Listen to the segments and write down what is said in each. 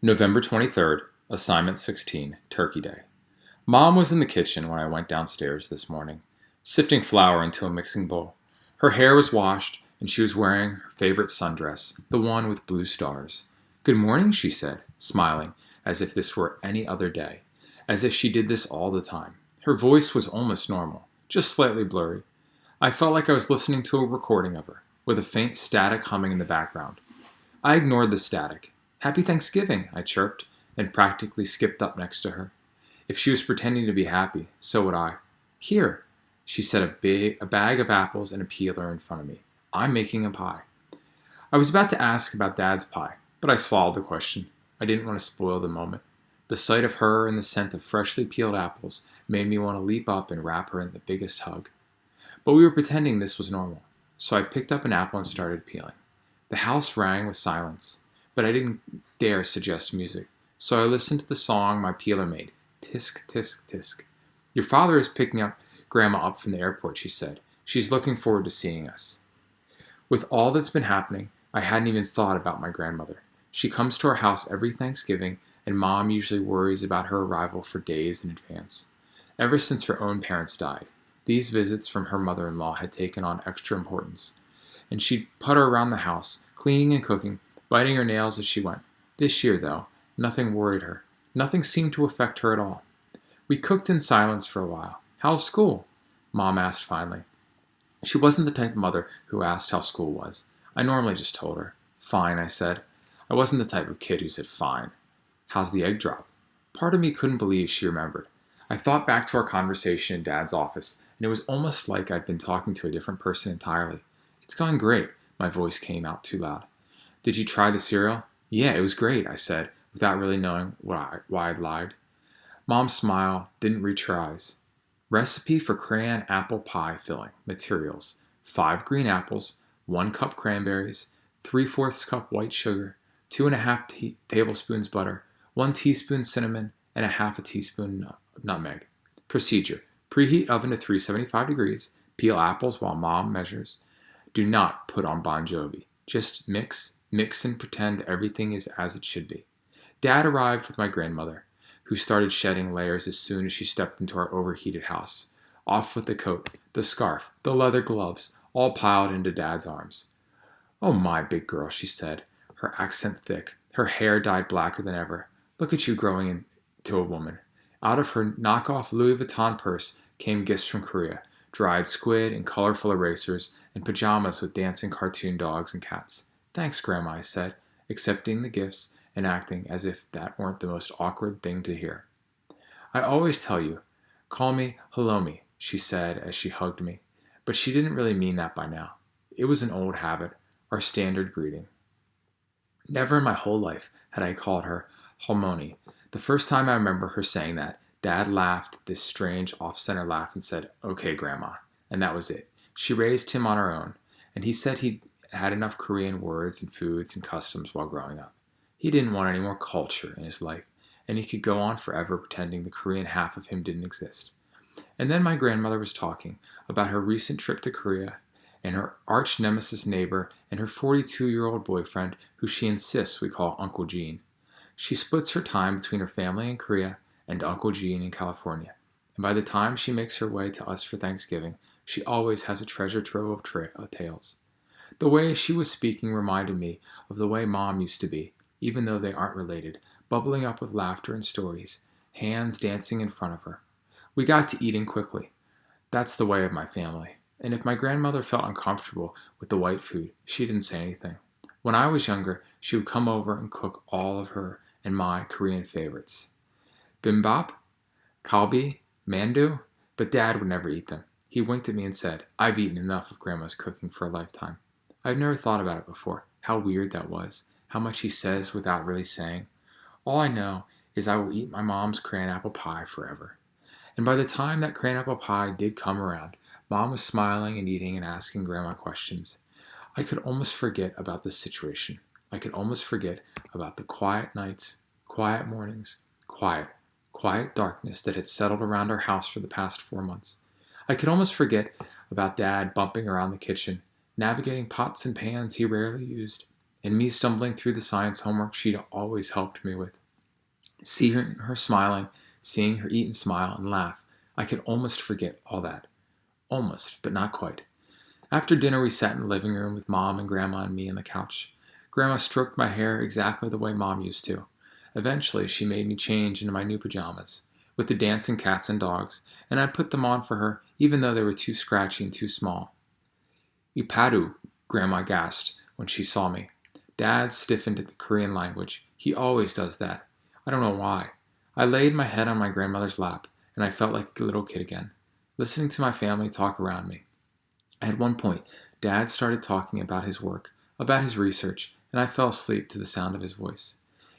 November 23rd, Assignment 16, Turkey Day. Mom was in the kitchen when I went downstairs this morning, sifting flour into a mixing bowl. Her hair was washed, and she was wearing her favorite sundress, the one with blue stars. "Good morning," she said, smiling, as if this were any other day, as if she did this all the time. Her voice was almost normal, just slightly blurry. I felt like I was listening to a recording of her, with a faint static humming in the background. I ignored the static. "Happy Thanksgiving," I chirped, and practically skipped up next to her. If she was pretending to be happy, so would I. "Here," she set a bag of apples and a peeler in front of me. "I'm making a pie." I was about to ask about Dad's pie, but I swallowed the question. I didn't want to spoil the moment. The sight of her and the scent of freshly peeled apples made me want to leap up and wrap her in the biggest hug. But we were pretending this was normal, so I picked up an apple and started peeling. The house rang with silence, but I didn't dare suggest music, so I listened to the song my peeler made. Tisk, tisk, tisk. "Your father is picking up Grandma up from the airport," she said. "She's looking forward to seeing us." With all that's been happening, I hadn't even thought about my grandmother. She comes to our house every Thanksgiving, and Mom usually worries about her arrival for days in advance. Ever since her own parents died, these visits from her mother-in-law had taken on extra importance, and she'd putter around the house, cleaning and cooking, biting her nails as she went. This year, though, nothing worried her. Nothing seemed to affect her at all. We cooked in silence for a while. "How's school?" Mom asked finally. She wasn't the type of mother who asked how school was. I normally just told her. "Fine," I said. I wasn't the type of kid who said fine. "How's the egg drop?" Part of me couldn't believe she remembered. I thought back to our conversation in Dad's office, and it was almost like I'd been talking to a different person entirely. "It's gone great." My voice came out too loud. "Did you try the cereal?" "Yeah, it was great," I said, without really knowing why I'd lied. Mom's smile didn't reach her eyes. "Recipe for crayon apple pie filling. Materials: 5 green apples, 1 cup cranberries, 3/4 cup white sugar, 2.5 tablespoons butter, 1 teaspoon cinnamon, and 1/2 teaspoon nutmeg. Procedure: preheat oven to 375 degrees. Peel apples while Mom measures. Do not put on Bon Jovi. Just mix, and pretend everything is as it should be." Dad arrived with my grandmother, who started shedding layers as soon as she stepped into our overheated house. Off with the coat, the scarf, the leather gloves, all piled into Dad's arms. "Oh my, big girl," she said, her accent thick, her hair dyed blacker than ever. "Look at you growing into a woman." Out of her knockoff Louis Vuitton purse came gifts from Korea: dried squid and colorful erasers, and pajamas with dancing cartoon dogs and cats. "Thanks, Grandma," I said, accepting the gifts and acting as if that weren't the most awkward thing to hear. "I always tell you, call me Halomi," she said as she hugged me, but she didn't really mean that by now. It was an old habit, our standard greeting. Never in my whole life had I called her Halmoni. The first time I remember her saying that, Dad laughed this strange off-center laugh and said, "Okay, Grandma," and that was it. She raised him on her own, and he said he'd had enough Korean words and foods and customs while growing up. He didn't want any more culture in his life, and he could go on forever pretending the Korean half of him didn't exist. And then my grandmother was talking about her recent trip to Korea and her arch nemesis neighbor and her 42-year-old boyfriend, who she insists we call Uncle Gene. She splits her time between her family in Korea and Uncle Gene in California, and by the time she makes her way to us for Thanksgiving, she always has a treasure trove of tales. The way she was speaking reminded me of the way Mom used to be, even though they aren't related, bubbling up with laughter and stories, hands dancing in front of her. We got to eating quickly. That's the way of my family. And if my grandmother felt uncomfortable with the white food, she didn't say anything. When I was younger, she would come over and cook all of her and my Korean favorites: bimbap, kalbi, mandu, but Dad would never eat them. He winked at me and said, "I've eaten enough of Grandma's cooking for a lifetime." I've never thought about it before, how weird that was, how much he says without really saying. All I know is I will eat my mom's crayon apple pie forever. And by the time that crayon apple pie did come around, Mom was smiling and eating and asking Grandma questions. I could almost forget about this situation. I could almost forget about the quiet nights, quiet mornings, quiet darkness that had settled around our house for the past 4 months. I could almost forget about Dad bumping around the kitchen, navigating pots and pans he rarely used. and me stumbling through the science homework she'd always helped me with. Seeing her smiling, seeing her eat and smile and laugh, I could almost forget all that. Almost, but not quite. After dinner, we sat in the living room with Mom and Grandma and me on the couch. Grandma stroked my hair exactly the way Mom used to. Eventually, she made me change into my new pajamas, with the dancing cats and dogs, and I put them on for her, even though they were too scratchy and too small. Ipadu, Grandma gasped when she saw me. Dad stiffened at the Korean language. He always does that. I don't know why. I laid my head on my grandmother's lap, and I felt like a little kid again, listening to my family talk around me. At one point, Dad started talking about his work, about his research, and I fell asleep to the sound of his voice.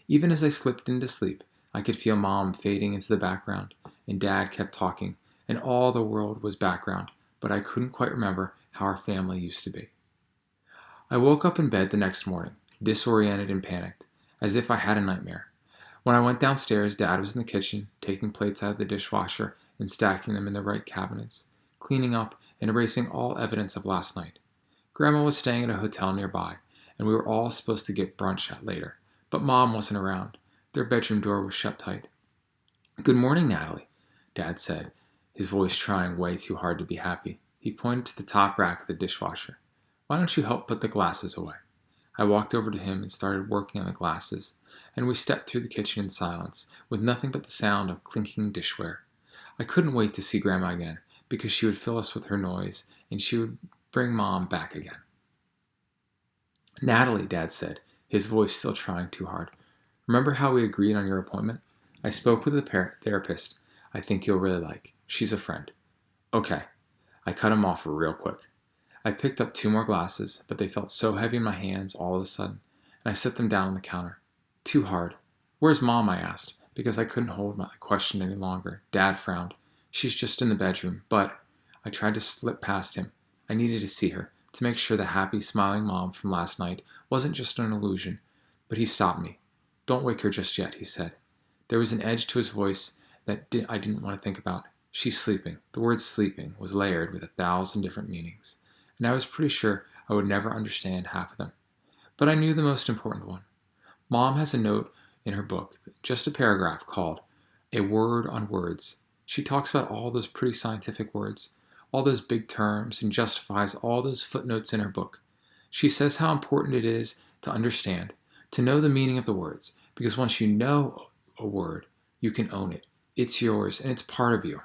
Even as I slipped into sleep, I could feel Mom fading into the background, and Dad kept talking, and all the world was background, but I couldn't quite remember how our family used to be. I woke up in bed the next morning, disoriented and panicked, as if I had a nightmare. When I went downstairs, Dad was in the kitchen, taking plates out of the dishwasher and stacking them in the right cabinets, cleaning up and erasing all evidence of last night. Grandma was staying at a hotel nearby, and we were all supposed to get brunch out later, but Mom wasn't around. Their bedroom door was shut tight. "Good morning, Natalie," Dad said, his voice trying way too hard to be happy. He pointed to the top rack of the dishwasher. "Why don't you help put the glasses away?" I walked over to him and started working on the glasses, and we stepped through the kitchen in silence, with nothing but the sound of clinking dishware. I couldn't wait to see Grandma again, because she would fill us with her noise, and she would bring Mom back again. "Natalie," Dad said, his voice still trying too hard. "Remember how we agreed on your appointment? I spoke with a therapist I think you'll really like. She's a friend." "Okay." I cut him off real quick. I picked up 2 more glasses, but they felt so heavy in my hands all of a sudden, and I set them down on the counter. Too hard. "Where's Mom?" I asked, because I couldn't hold my question any longer. Dad frowned. "She's just in the bedroom, but—" I tried to slip past him. I needed to see her, to make sure the happy, smiling Mom from last night wasn't just an illusion. But he stopped me. "Don't wake her just yet," he said. There was an edge to his voice that I didn't want to think about. She's sleeping. The word sleeping was layered with 1,000 different meanings, and I was pretty sure I would never understand half of them. But I knew the most important one. Mom has a note in her book, just a paragraph called "A Word on Words." She talks about all those pretty scientific words, all those big terms, and justifies all those footnotes in her book. She says how important it is to understand, to know the meaning of the words, because once you know a word, you can own it. It's yours, and it's part of you.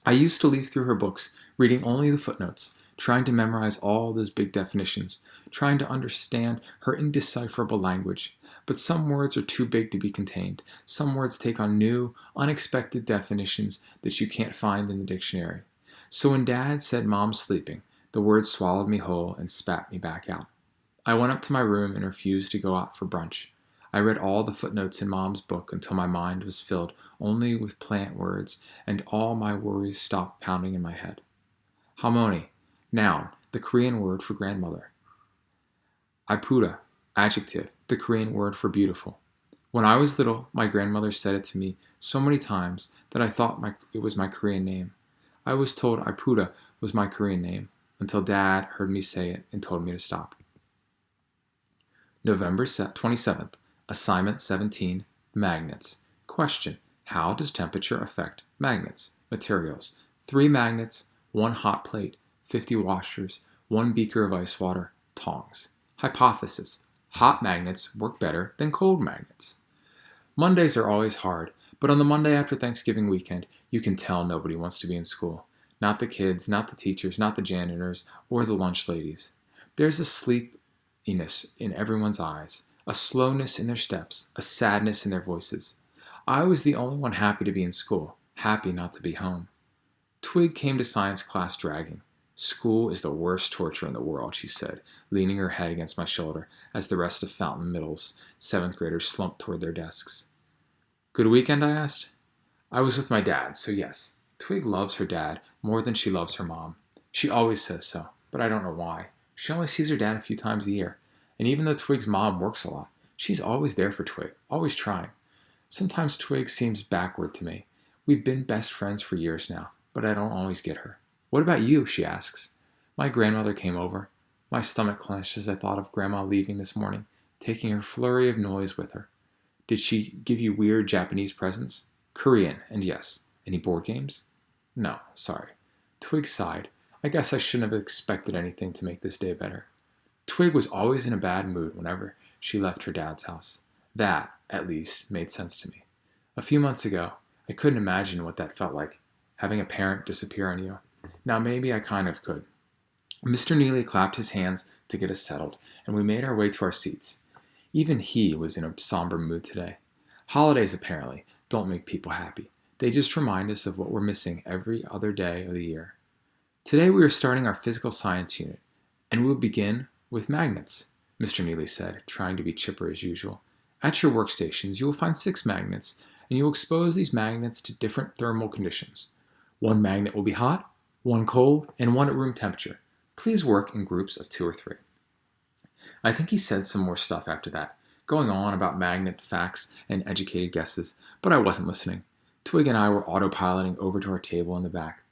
I used to leaf through her books, reading only the footnotes, trying to memorize all those big definitions, trying to understand her indecipherable language. But some words are too big to be contained. Some words take on new, unexpected definitions that you can't find in the dictionary. So when Dad said Mom's sleeping, the words swallowed me whole and spat me back out. I went up to my room and refused to go out for brunch. I read all the footnotes in Mom's book until my mind was filled only with plant words and all my worries stopped pounding in my head. Hamoni, noun, the Korean word for grandmother. Ipuda, adjective, the Korean word for beautiful. When I was little, my grandmother said it to me so many times that I thought it was my Korean name. I was told Ipuda was my Korean name until Dad heard me say it and told me to stop. November 27th, Assignment 17, Magnets. Question: how does temperature affect magnets? Materials: 3 magnets, 1 hot plate, 50 washers, 1 beaker of ice water, tongs. Hypothesis: hot magnets work better than cold magnets. Mondays are always hard, but on the Monday after Thanksgiving weekend, you can tell nobody wants to be in school. Not the kids, not the teachers, not the janitors, or the lunch ladies. There's a sleepiness in everyone's eyes, a slowness in their steps, a sadness in their voices. I was the only one happy to be in school, happy not to be home. Twig came to science class dragging. "School is the worst torture in the world," she said, leaning her head against my shoulder as the rest of Fountain Middle's 7th graders slumped toward their desks. "Good weekend?" I asked. I was with my dad, so yes. Twig loves her dad more than she loves her mom. She always says so, but I don't know why. She only sees her dad a few times a year, and even though Twig's mom works a lot, she's always there for Twig, always trying. Sometimes Twig seems backward to me. We've been best friends for years now, but I don't always get her. "What about you?" she asks. My grandmother came over. My stomach clenched as I thought of Grandma leaving this morning, taking her flurry of noise with her. Did she give you weird Japanese presents? Korean, and yes. Any board games? No, sorry. Twig sighed. I guess I shouldn't have expected anything to make this day better. Twig was always in a bad mood whenever she left her dad's house. That, at least, made sense to me. A few months ago, I couldn't imagine what that felt like, having a parent disappear on you. Now maybe I kind of could. Mr. Neely clapped his hands to get us settled, and we made our way to our seats. Even he was in a somber mood today. Holidays, apparently, don't make people happy. They just remind us of what we're missing every other day of the year. Today we are starting our physical science unit, and we'll begin with magnets, Mr. Neely said, trying to be chipper as usual. At your workstations, you will find 6 magnets, and you'll expose these magnets to different thermal conditions. 1 magnet will be hot, 1 cold, and 1 at room temperature. Please work in groups of 2 or 3. I think he said some more stuff after that, going on about magnet facts and educated guesses, but I wasn't listening. Twig and I were autopiloting over to our table in the back.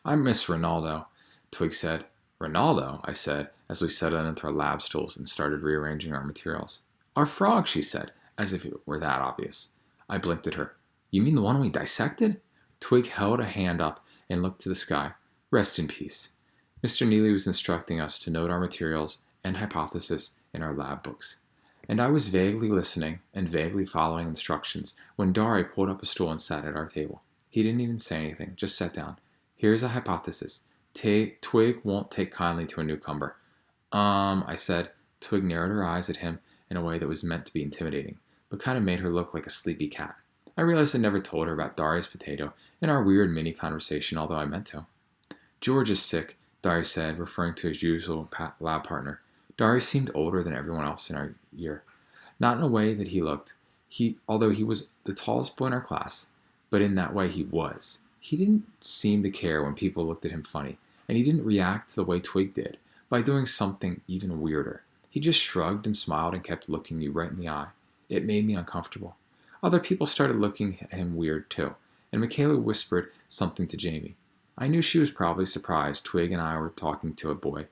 I miss Ronaldo, Twig said. Ronaldo, I said, as we settled into our lab stools and started rearranging our materials. Our frog, she said, as if it were that obvious. I blinked at her. You mean the one we dissected? Twig held a hand up and looked to the sky. Rest in peace. Mr. Neely was instructing us to note our materials and hypothesis in our lab books. And I was vaguely listening and vaguely following instructions when Dari pulled up a stool and sat at our table. He didn't even say anything, just sat down. Here's a hypothesis. Twig won't take kindly to a newcomer. I said. Twig narrowed her eyes at him in a way that was meant to be intimidating, but kind of made her look like a sleepy cat. I realized I never told her about Dari's potato in our weird mini conversation, although I meant to. George is sick, Dari said, referring to his usual lab partner. Dari seemed older than everyone else in our year. Not in a way that he looked, although he was the tallest boy in our class, but in that way he was. He didn't seem to care when people looked at him funny, and he didn't react the way Twig did, by doing something even weirder. He just shrugged and smiled and kept looking you right in the eye. It made me uncomfortable. Other people started looking at him weird too, and Michaela whispered something to Jamie. I knew she was probably surprised Twig and I were talking to a boy,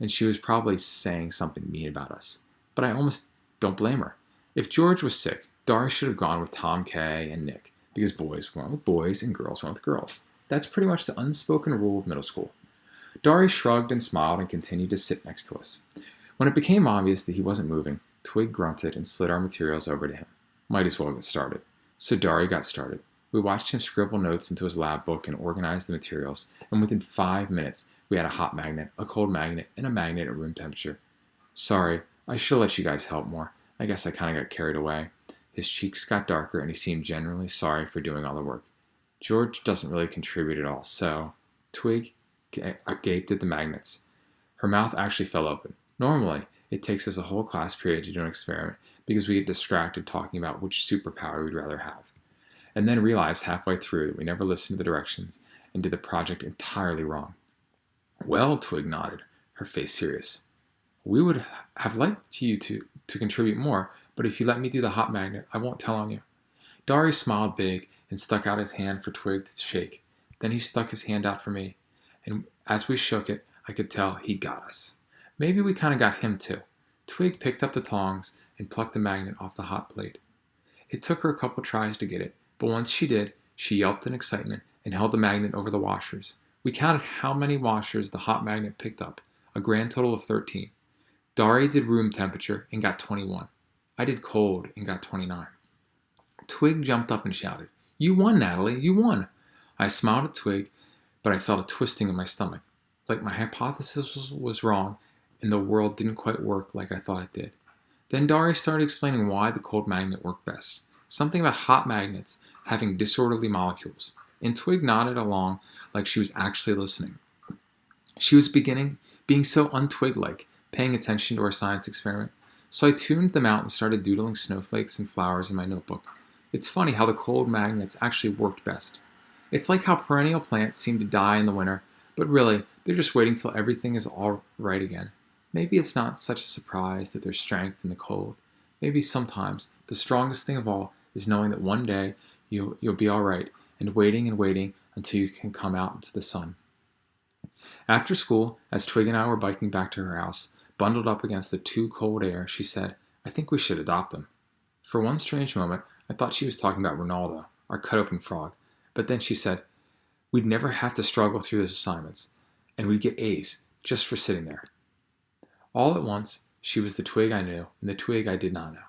and she was probably saying something mean about us. But I almost don't blame her. If George was sick, Dari should have gone with Tom K. and Nick, because boys went with boys and girls went with girls. That's pretty much the unspoken rule of middle school. Dari shrugged and smiled and continued to sit next to us. When it became obvious that he wasn't moving, Twig grunted and slid our materials over to him. Might as well get started. So Dari got started. We watched him scribble notes into his lab book and organize the materials, and within 5 minutes, we had a hot magnet, a cold magnet, and a magnet at room temperature. Sorry, I should have let you guys help more. I guess I kind of got carried away. His cheeks got darker, and he seemed genuinely sorry for doing all the work. George doesn't really contribute at all, so... Twig gaped at the magnets. Her mouth actually fell open. Normally, it takes us a whole class period to do an experiment because we get distracted talking about which superpower we'd rather have, and then realize halfway through that we never listened to the directions and did the project entirely wrong. Well, Twig nodded, her face serious. We would have liked you to contribute more, but if you let me do the hot magnet, I won't tell on you. Dari smiled big and stuck out his hand for Twig to shake. Then he stuck his hand out for me, and as we shook it, I could tell he'd got us. Maybe we kind of got him too. Twig picked up the tongs and plucked the magnet off the hot plate. It took her a couple tries to get it, but once she did, she yelped in excitement and held the magnet over the washers. We counted how many washers the hot magnet picked up, a grand total of 13. Dari did room temperature and got 21. I did cold and got 29. Twig jumped up and shouted, "You won, Natalie, you won!" I smiled at Twig, but I felt a twisting in my stomach, like my hypothesis was wrong and the world didn't quite work like I thought it did. Then Dari started explaining why the cold magnet worked best. Something about hot magnets having disorderly molecules. And Twig nodded along like she was actually listening. She was being so un-Twig-like, paying attention to our science experiment. So I tuned them out and started doodling snowflakes and flowers in my notebook. It's funny how the cold magnets actually worked best. It's like how perennial plants seem to die in the winter, but really, they're just waiting till everything is all right again. Maybe it's not such a surprise that there's strength in the cold. Maybe sometimes the strongest thing of all is knowing that one day you'll be all right, and waiting until you can come out into the sun. After school, as Twig and I were biking back to her house, bundled up against the too cold air, she said, I think we should adopt him. For one strange moment, I thought she was talking about Ronaldo, our cut-open frog, but then she said, we'd never have to struggle through his assignments, and we'd get A's just for sitting there. All at once, she was the Twig I knew and the Twig I did not know.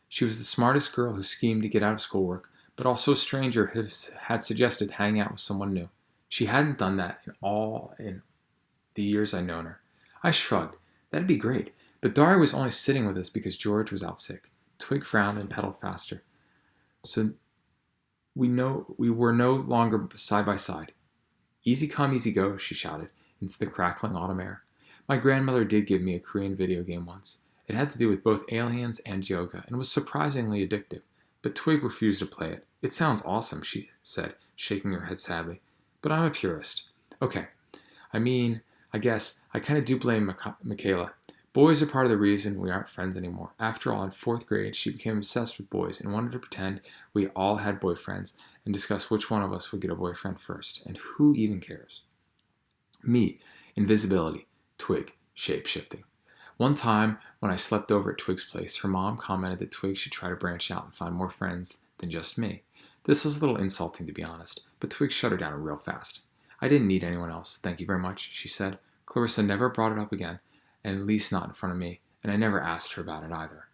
She was the smartest girl who schemed to get out of schoolwork, but also a stranger who had suggested hanging out with someone new. She hadn't done that in the years I'd known her. I shrugged. That'd be great, but Daria was only sitting with us because George was out sick. Twig frowned and pedaled faster. So we were no longer side by side. Easy come, easy go, she shouted into the crackling autumn air. My grandmother did give me a Korean video game once. It had to do with both aliens and yoga and was surprisingly addictive, but Twig refused to play it. It sounds awesome, she said, shaking her head sadly, but I'm a purist. Okay, I guess I kind of do blame Michaela. Boys are part of the reason we aren't friends anymore. After all, in 4th grade, she became obsessed with boys and wanted to pretend we all had boyfriends and discuss which one of us would get a boyfriend first. And who even cares? Me, invisibility. Twig, shape-shifting. One time, when I slept over at Twig's place, her mom commented that Twig should try to branch out and find more friends than just me. This was a little insulting, to be honest, but Twig shut her down real fast. I didn't need anyone else, thank you very much, she said. Clarissa never brought it up again, and at least not in front of me, and I never asked her about it either.